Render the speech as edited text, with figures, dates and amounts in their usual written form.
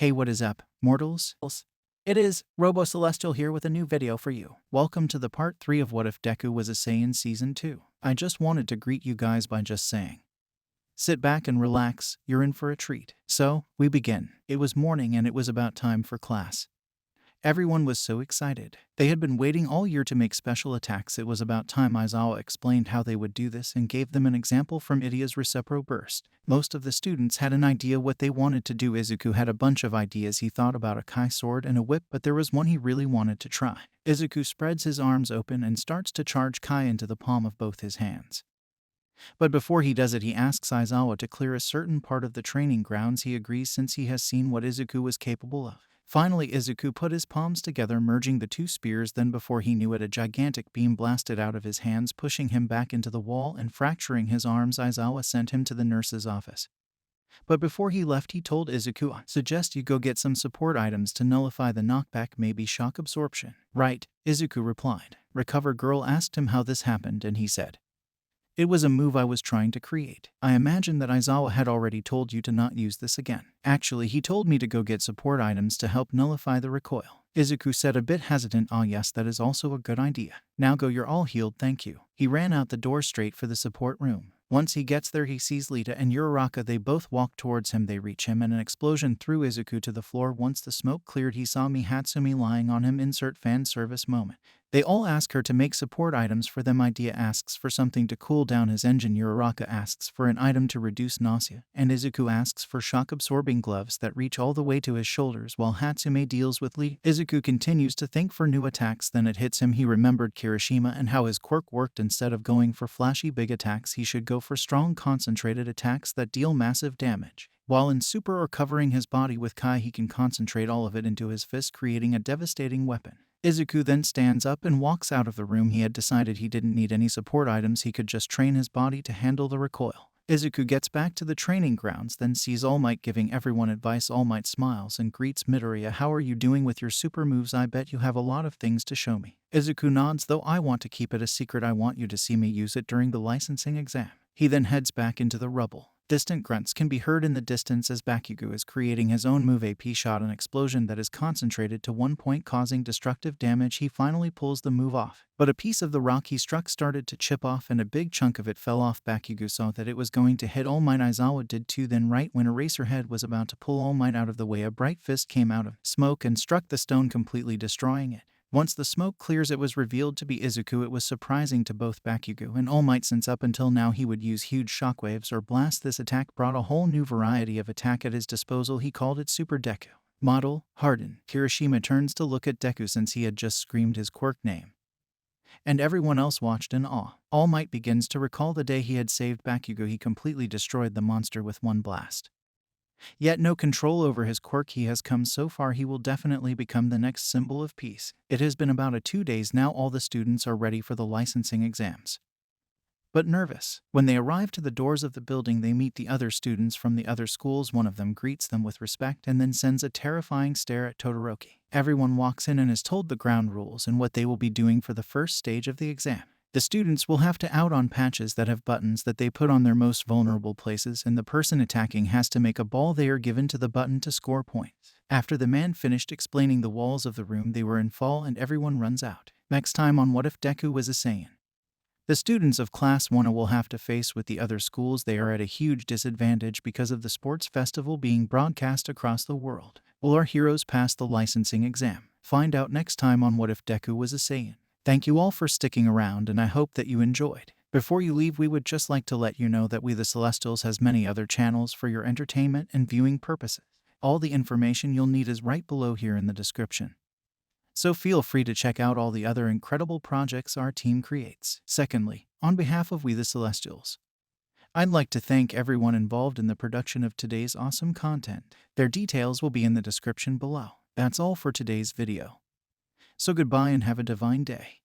Hey, what is up, mortals? It is Robo Celestial here with a new video for you. Welcome to the part 3 of What If Deku Was a Saiyan Season 2. I just wanted to greet you guys by just saying, sit back and relax, you're in for a treat. So, we begin. It was morning and it was about time for class. Everyone was so excited. They had been waiting all year to make special attacks. It was about time. Aizawa explained how they would do this and gave them an example from Idia's Recipro Burst. Most of the students had an idea what they wanted to do. Izuku had a bunch of ideas. He thought about a Kai sword and a whip, but there was one he really wanted to try. Izuku spreads his arms open and starts to charge Kai into the palm of both his hands. But before he does it, he asks Aizawa to clear a certain part of the training grounds. He agrees since he has seen what Izuku was capable of. Finally, Izuku put his palms together, merging the two spears. Then before he knew it, a gigantic beam blasted out of his hands, pushing him back into the wall and fracturing his arms. Aizawa sent him to the nurse's office. But before he left, he told Izuku, "I suggest you go get some support items to nullify the knockback, maybe shock absorption." "Right," Izuku replied. Recover Girl asked him how this happened and he said, "It was a move I was trying to create. I imagine that Aizawa had already told you to not use this again. Actually, he told me to go get support items to help nullify the recoil." Izuku said, a bit hesitant, "Ah yes, that is also a good idea. Now go, you're all healed, thank you." He ran out the door straight for the support room. Once he gets there, he sees Lita and Uraraka. They both walk towards him. They reach him and an explosion threw Izuku to the floor. Once the smoke cleared, he saw Mihatsumi lying on him. Insert fan service moment. They all ask her to make support items for them. Idea asks for something to cool down his engine. Uraraka asks for an item to reduce nausea, and Izuku asks for shock-absorbing gloves that reach all the way to his shoulders while Hatsume deals with Lee. Izuku continues to think for new attacks, then it hits him. He remembered Kirishima and how his quirk worked. Instead of going for flashy big attacks, he should go for strong concentrated attacks that deal massive damage. While in super or covering his body with Kai, he can concentrate all of it into his fist, creating a devastating weapon. Izuku then stands up and walks out of the room. He had decided he didn't need any support items, he could just train his body to handle the recoil. Izuku gets back to the training grounds, then sees All Might giving everyone advice. All Might smiles and greets Midoriya. "How are you doing with your super moves? I bet you have a lot of things to show me." Izuku nods. "Though I want to keep it a secret, I want you to see me use it during the licensing exam." He then heads back into the rubble. Distant grunts can be heard in the distance as Bakugo is creating his own move. AP shot, an explosion that is concentrated to one point, causing destructive damage. He finally pulls the move off, but a piece of the rock he struck started to chip off and a big chunk of it fell off. Bakugo saw that it was going to hit All Might. Aizawa did too. Then right when Eraserhead was about to pull All Might out of the way, a bright fist came out of smoke and struck the stone, completely destroying it. Once the smoke clears, it was revealed to be Izuku. It was surprising to both Bakugo and All Might, since up until now he would use huge shockwaves or blast. This attack brought a whole new variety of attack at his disposal. He called it Super Deku. Model, Harden. Kirishima turns to look at Deku since he had just screamed his quirk name, and everyone else watched in awe. All Might begins to recall the day he had saved Bakugo. He completely destroyed the monster with one blast. Yet no control over his quirk. He has come so far, he will definitely become the next symbol of peace. It has been about 2 days now. All the students are ready for the licensing exams, but nervous. When they arrive to the doors of the building, they meet the other students from the other schools. One of them greets them with respect and then sends a terrifying stare at Todoroki. Everyone walks in and is told the ground rules and what they will be doing for the first stage of the exam. The students will have to out on patches that have buttons that they put on their most vulnerable places, and the person attacking has to make a ball they are given to the button to score points. After the man finished explaining the walls of the room, they were in fall and everyone runs out. Next time on What If Deku Was a Saiyan. The students of Class 1 will have to face with the other schools. They are at a huge disadvantage because of the sports festival being broadcast across the world. Will our heroes pass the licensing exam? Find out next time on What If Deku Was a Saiyan. Thank you all for sticking around and I hope that you enjoyed. Before you leave, we would just like to let you know that We the Celestials has many other channels for your entertainment and viewing purposes. All the information you'll need is right below here in the description, so feel free to check out all the other incredible projects our team creates. Secondly, on behalf of We the Celestials, I'd like to thank everyone involved in the production of today's awesome content. Their details will be in the description below. That's all for today's video. So goodbye and have a divine day.